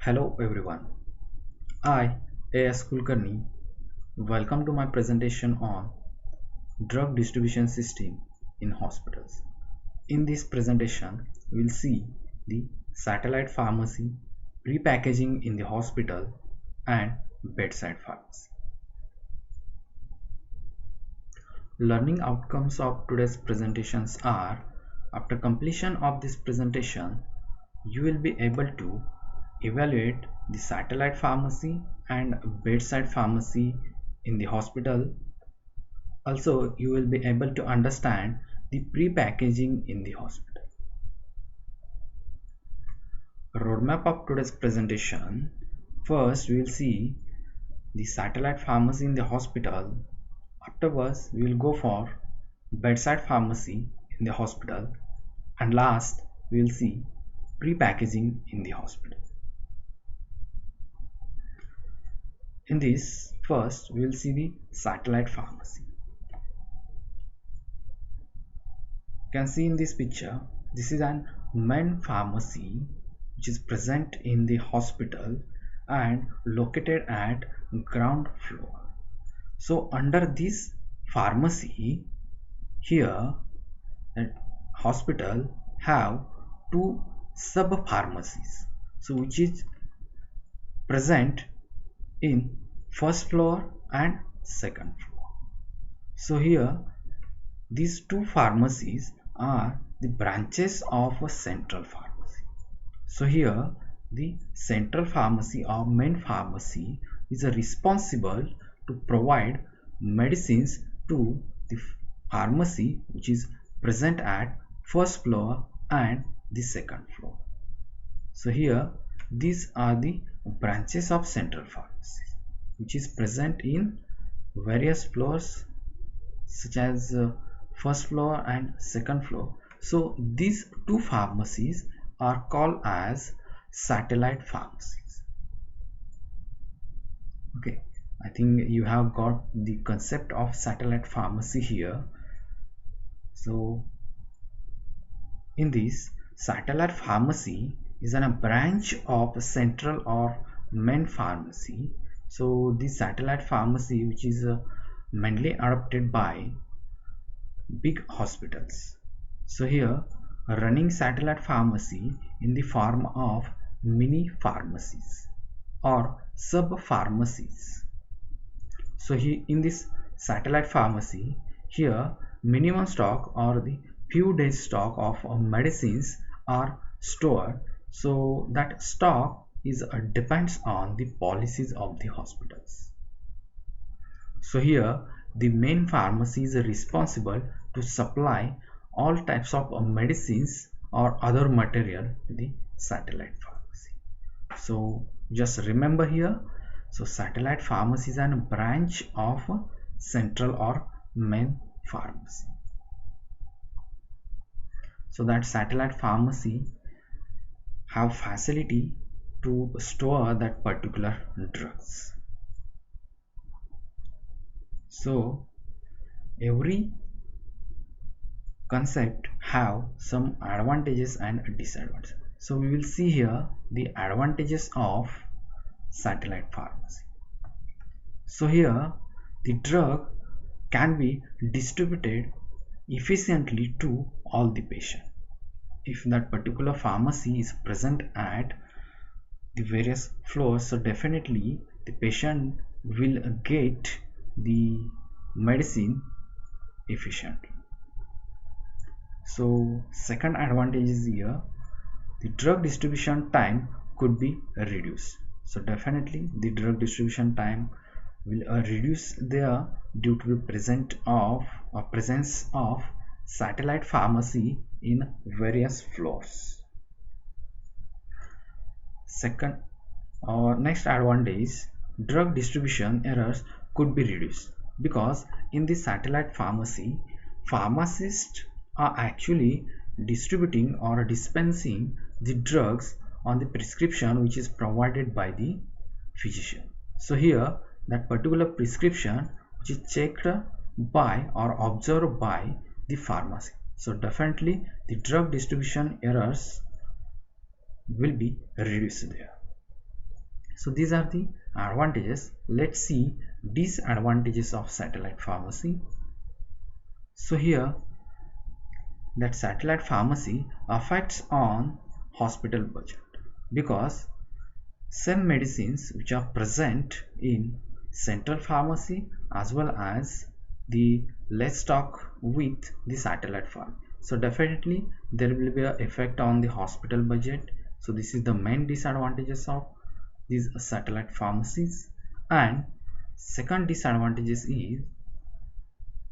Hello everyone, I, A.S. Kulkarni, welcome to my presentation on drug distribution system in hospitals. In this presentation, we will see the satellite pharmacy, repackaging in the hospital and bedside pharmacy. Learning outcomes of today's presentations are, after completion of this presentation, you will be able to evaluate the satellite pharmacy and bedside pharmacy in the hospital. Also, you will be able to understand the pre-packaging in the hospital. Roadmap of today's presentation. First, we will see the satellite pharmacy in the hospital. Afterwards, we will go for bedside pharmacy in the hospital. And last, we will see pre-packaging in the hospital. In this, first we will see the satellite pharmacy. You can see in this picture, this is an main pharmacy which is present in the hospital and located at ground floor. So under this pharmacy, here the hospital have two sub pharmacies, so which is present in first floor and second floor. So here these two pharmacies are the branches of a central pharmacy. So here the central pharmacy or main pharmacy is responsible to provide medicines to the pharmacy which is present at first floor and the second floor. So here these are the branches of central pharmacy which is present in various floors such as first floor and second floor. So these two pharmacies are called as satellite pharmacies. Okay, I think you have got the concept of satellite pharmacy here. So in this, satellite pharmacy is a branch of central or main pharmacy. So this satellite pharmacy which is mainly adopted by big hospitals. So here running satellite pharmacy in the form of mini pharmacies or sub pharmacies. So here in this satellite pharmacy, here minimum stock or the few days stock of medicines are stored, so that stock is depends on the policies of the hospitals. So here the main pharmacy is responsible to supply all types of medicines or other material to the satellite pharmacy. So just remember here, so satellite pharmacy is a branch of central or main pharmacy. So that satellite pharmacy have facility to store that particular drugs. So every concept have some advantages and disadvantages. So we will see here the advantages of satellite pharmacy. So here the drug can be distributed efficiently to all the patient. If that particular pharmacy is present at the various floors, so definitely the patient will get the medicine efficiently. So second advantage is here, the drug distribution time could be reduced. So definitely the drug distribution time will reduce there due to the presence of satellite pharmacy in various floors. Second next advantage, drug distribution errors could be reduced, because in the satellite pharmacy, pharmacists are actually distributing or dispensing the drugs on the prescription which is provided by the physician. So here that particular prescription which is checked by or observed by the pharmacy. So definitely the drug distribution errors will be reduced there. So these are the advantages. Let's see disadvantages of satellite pharmacy. So here, that satellite pharmacy affects on hospital budget, because some medicines which are present in central pharmacy as well as the less stock with the satellite farm, so definitely there will be an effect on the hospital budget. So this is the main disadvantages of these satellite pharmacies. And second disadvantages is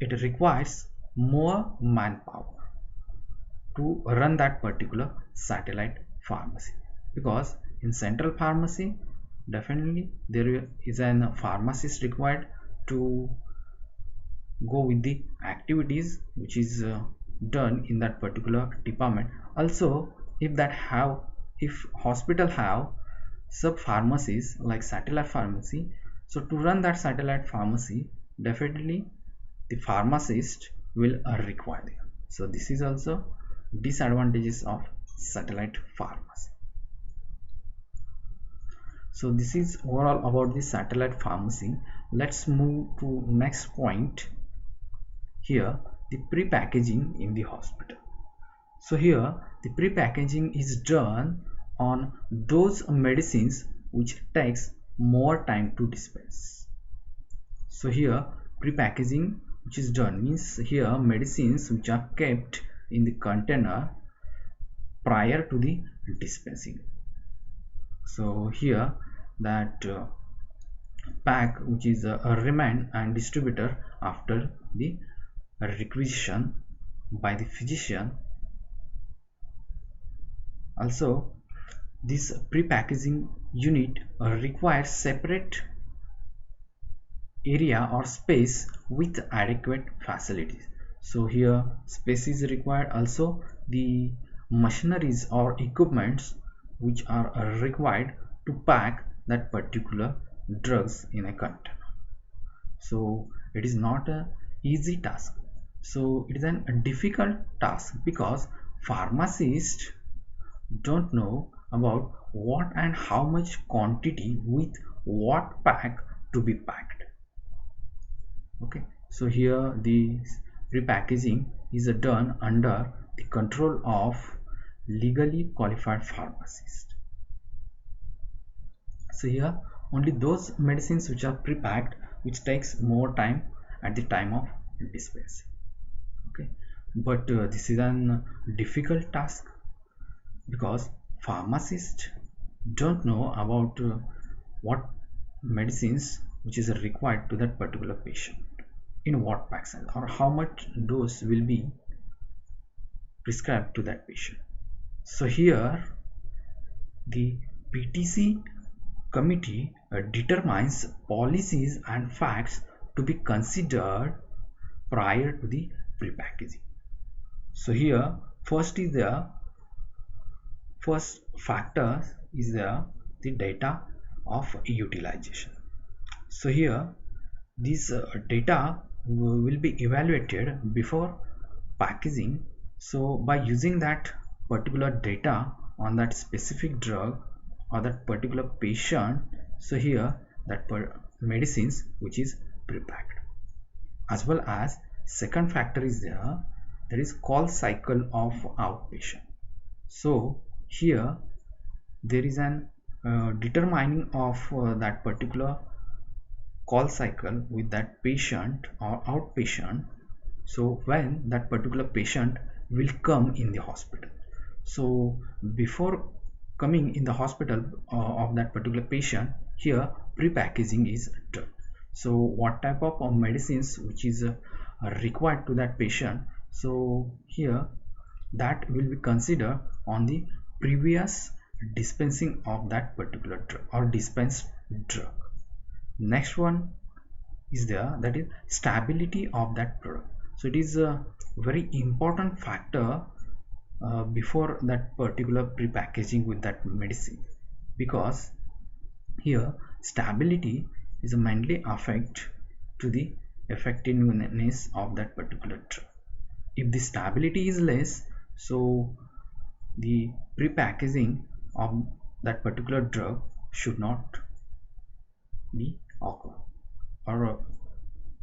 it requires more manpower to run that particular satellite pharmacy, because in central pharmacy definitely there is an pharmacist required to go with the activities which is done in that particular department. Also, if hospital have sub pharmacies like satellite pharmacy, so to run that satellite pharmacy definitely the pharmacist will require. So this is also disadvantages of satellite pharmacy. So this is overall about the satellite pharmacy. Let's move to next point. Here, the pre-packaging in the hospital. So here the pre-packaging is done on those medicines which takes more time to dispense. So here pre-packaging which is done means here medicines which are kept in the container prior to the dispensing. So here that pack which is a remain and distributor after the requisition by the physician. Also, this pre-packaging unit requires separate area or space with adequate facilities. So here space is required. Also, the machineries or equipments which are required to pack that particular drugs in a container. So it is not a easy task. So it is a difficult task because pharmacists don't know about what and how much quantity with what pack to be packed. Okay, so here the repackaging is done under the control of legally qualified pharmacist. So here only those medicines which are pre-packed which takes more time at the time of dispensing. Okay, but this is an difficult task because pharmacists don't know about what medicines which is required to that particular patient, in what pack size or how much dose will be prescribed to that patient. So here the PTC committee determines policies and facts to be considered prior to the prepackaging. So here first factor is the data of utilization. So here this data will be evaluated before packaging. So by using that particular data on that specific drug or that particular patient, so here that medicines which is prepacked, as well as second factor is there, that is call cycle of outpatient. So here there is an determining of that particular call cycle with that patient or outpatient. So when that particular patient will come in the hospital, so before coming in the hospital of that particular patient, here pre-packaging is done. So what type of medicines which is required to that patient, so here that will be considered on the previous dispensing of that particular drug or dispensed drug. Next one is there, that is stability of that product. So it is a very important factor before that particular pre-packaging with that medicine, because here stability is mainly affect to the effectiveness of that particular drug. If the stability is less, so the pre-packaging of that particular drug should not be occur, or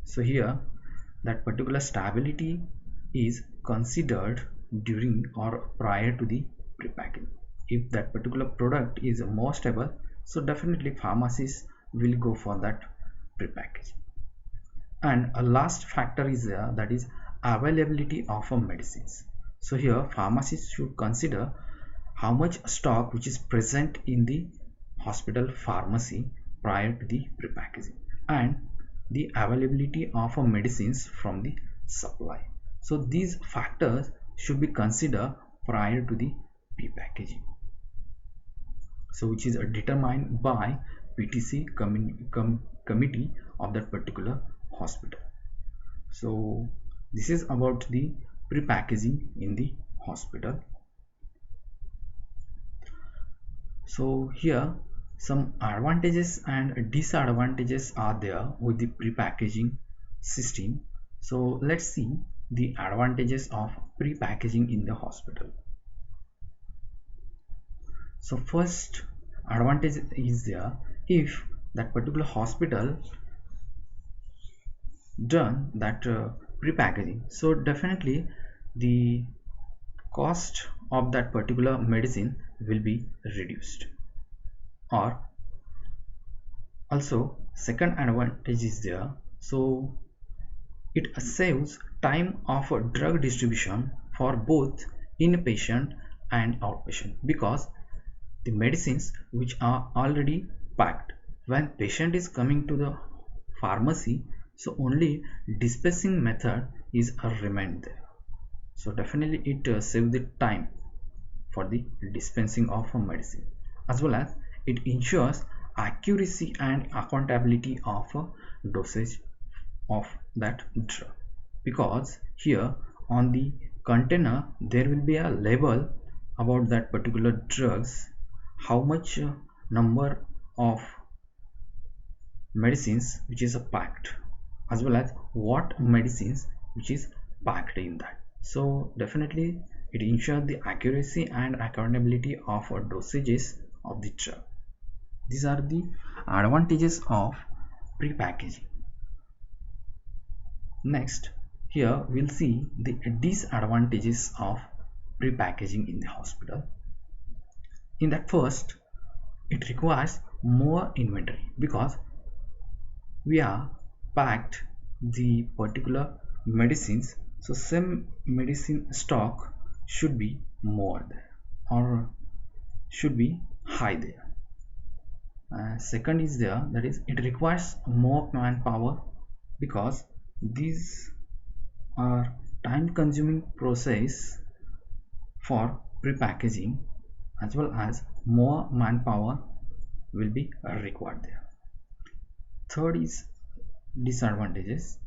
so here that particular stability is considered during or prior to the prepackaging. If that particular product is more stable, so definitely pharmacies will go for that prepackaging. And a last factor is there, that is availability of medicines. So here pharmacies should consider how much stock which is present in the hospital pharmacy prior to the prepackaging, and the availability of medicines from the supply. So these factors should be considered prior to the prepackaging, so which is determined by PTC committee of that particular hospital. So this is about the pre-packaging in the hospital. So here some advantages and disadvantages are there with the pre-packaging system. So let's see the advantages of pre-packaging in the hospital. So first advantage is there, if that particular hospital done that pre-packaging, so definitely the cost of that particular medicine will be reduced. Or also second advantage is there, so it saves time of drug distribution for both inpatient and outpatient, because the medicines which are already packed, when patient is coming to the pharmacy, so only dispensing method is remained there. So definitely it saves the time for the dispensing of a medicine, as well as it ensures accuracy and accountability of a dosage of that drug, because here on the container there will be a label about that particular drugs, how much number of medicines which is packed, as well as what medicines which is packed in that. So definitely it ensures the accuracy and accountability of dosages of the drug. These are the advantages of pre-packaging. Next, here we'll see the disadvantages of pre-packaging in the hospital. In that, first, it requires more inventory, because we are packed the particular medicines, so same medicine stock should be more there, or should be high there. Second is there, that is it requires more manpower, because these are time consuming process for pre-packaging, as well as more manpower will be required there. Third is disadvantages,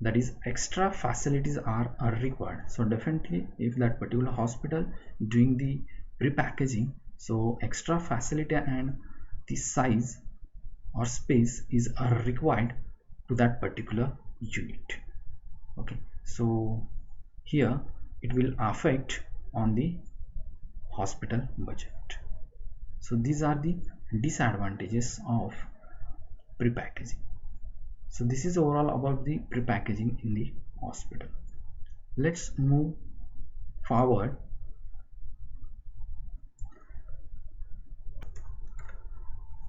that is extra facilities are required. So definitely if that particular hospital doing the pre-packaging, so extra facility and the size or space is required to that particular unit. Okay, so here it will affect on the hospital budget. So these are the disadvantages of pre-packaging. So this is overall about the pre-packaging in the hospital. Let's move forward.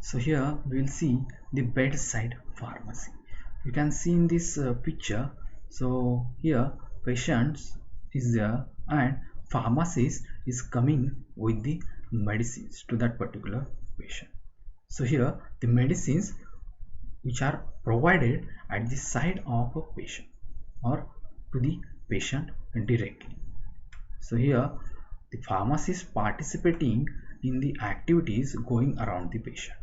So here we will see the bedside pharmacy. You can see in this picture, so here patients is there and pharmacist is coming with the medicines to that particular patient. So here the medicines which are provided at the side of a patient or to the patient directly. So here the pharmacist participating in the activities going around the patient.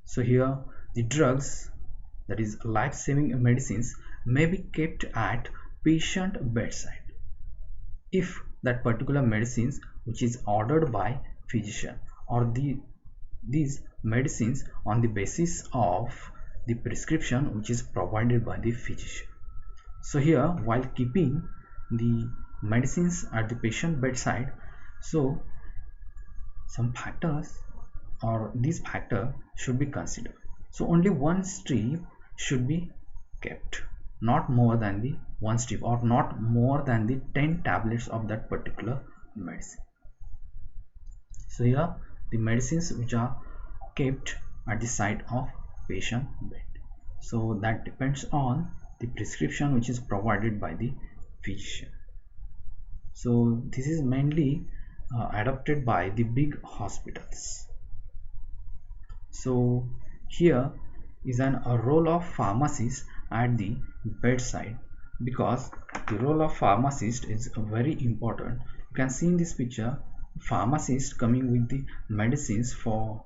So here the drugs, that is life-saving medicines, may be kept at patient bedside if that particular medicines which is ordered by physician, or these medicines on the basis of the prescription which is provided by the physician. So here while keeping the medicines at the patient bedside, so some factors or these factors should be considered. So only one strip should be kept, not more than the one strip or not more than the 10 tablets of that particular medicine. So here the medicines which are kept at the side of patient bed. So that depends on the prescription which is provided by the physician. So this is mainly adopted by the big hospitals. So here is a role of pharmacist at the bedside, because the role of pharmacist is very important. You can see in this picture pharmacist coming with the medicines for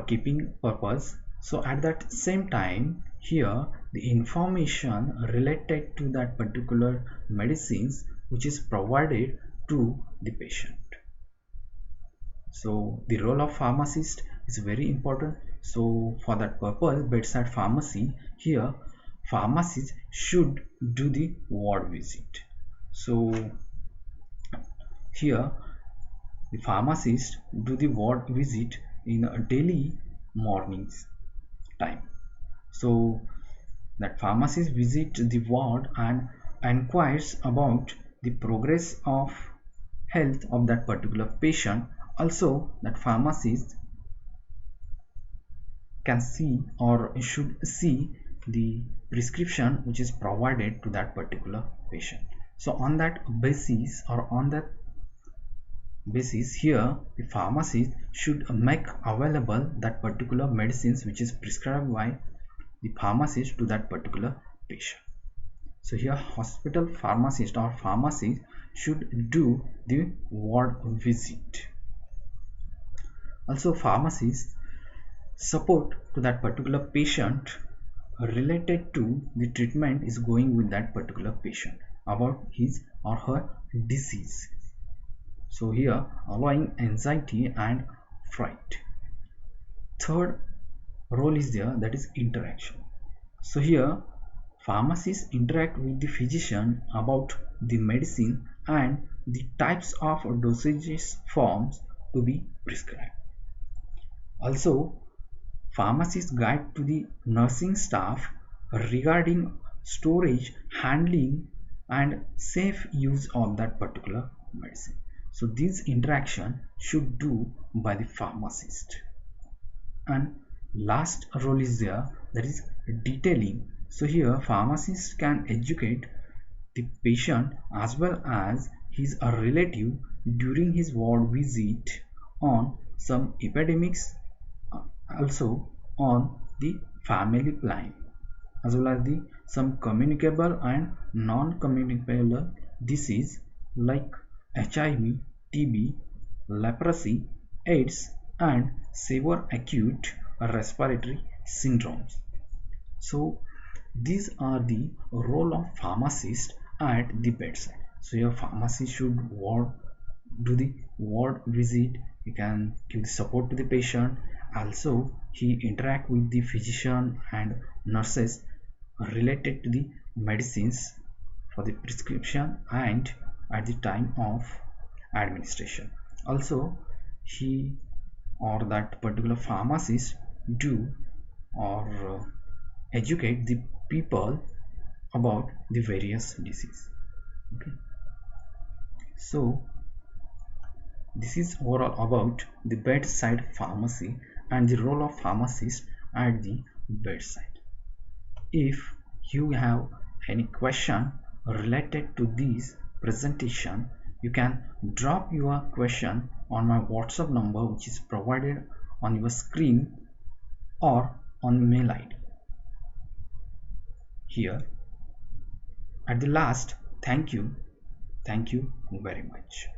keeping purpose. So at that same time here the information related to that particular medicines which is provided to the patient. So the role of pharmacist is very important. So for that purpose, bedside pharmacy, here pharmacist should do the ward visit. So here the pharmacist do the ward visit in a daily mornings time. So that pharmacist visit the ward and inquires about the progress of health of that particular patient. Also that pharmacist can see or should see the prescription which is provided to that particular patient. So on that basis here the pharmacist should make available that particular medicines which is prescribed by the pharmacist to that particular patient. So here hospital pharmacist or pharmacist should do the ward visit. Also pharmacists support to that particular patient related to the treatment is going with that particular patient about his or her disease. So here allowing anxiety and fright. Third role is there, that is interaction. So here pharmacists interact with the physician about the medicine and the types of dosages forms to be prescribed. Also pharmacists guide to the nursing staff regarding storage, handling and safe use of that particular medicine. So this interaction should do by the pharmacist. And last role is there, that is detailing. So here pharmacist can educate the patient as well as his relative during his ward visit on some epidemics, also on the family plan, as well as the some communicable and non-communicable disease like HIV, TB, leprosy, AIDS and severe acute respiratory syndromes. So these are the role of pharmacist at the bedside. So your pharmacist should do the ward visit, he can give the support to the patient, also he interact with the physician and nurses related to the medicines for the prescription and at the time of administration. Also he or that particular pharmacist do or educate the people about the various disease. Okay, so this is overall about the bedside pharmacy and the role of pharmacist at the bedside. If you have any question related to this presentation, you can drop your question on my WhatsApp number which is provided on your screen or on mail ID. Here at the last, thank you very much.